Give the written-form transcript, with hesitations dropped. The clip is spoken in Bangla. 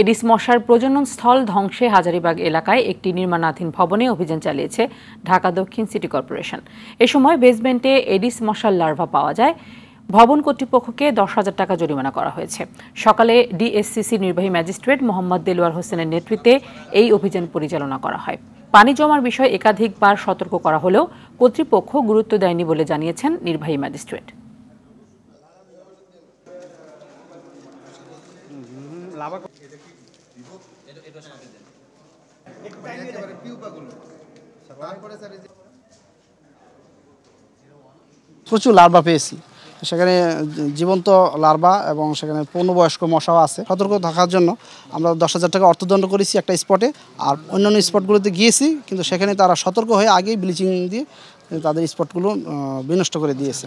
এডিস মশার প্রজনন স্থল ধ্বংসে হাজারীবাগ এলাকায় একটি নির্মাণাধীন ভবনে অভিযান চালিয়েছে ঢাকা দক্ষিণ সিটি কর্পোরেশন। এ সময় বেসমেন্টে এডিস মশার লার্ভা পাওয়া যায়। ভবন কর্তৃপক্ষকে 10,000 টাকা জরিমানা করা হয়েছে। সকালে ডিএসসিসি নির্বাহী ম্যাজিস্ট্রেট মোহাম্মদ দেলোয়ার হোসেনের নেতৃত্বে এই অভিযান পরিচালনা করা হয়। পানি জমার বিষয়ে একাধিকবার সতর্ক করা হলেও কর্তৃপক্ষ গুরুত্ব দেয়নি বলে জানিয়েছেন নির্বাহী ম্যাজিস্ট্রেট। প্রচুর লার্ভা পেয়েছি, সেখানে জীবন্ত লার্ভা এবং সেখানে পূর্ণবয়স্ক মশাও আছে। সতর্ক থাকার জন্য আমরা 10,000 টাকা অর্থদণ্ড করেছি একটা স্পটে, আর অন্যান্য স্পটগুলোতে গিয়েছি, কিন্তু সেখানে তারা সতর্ক হয়ে আগেই ব্লিচিং দিয়ে তাদের স্পটগুলো বিনষ্ট করে দিয়েছে।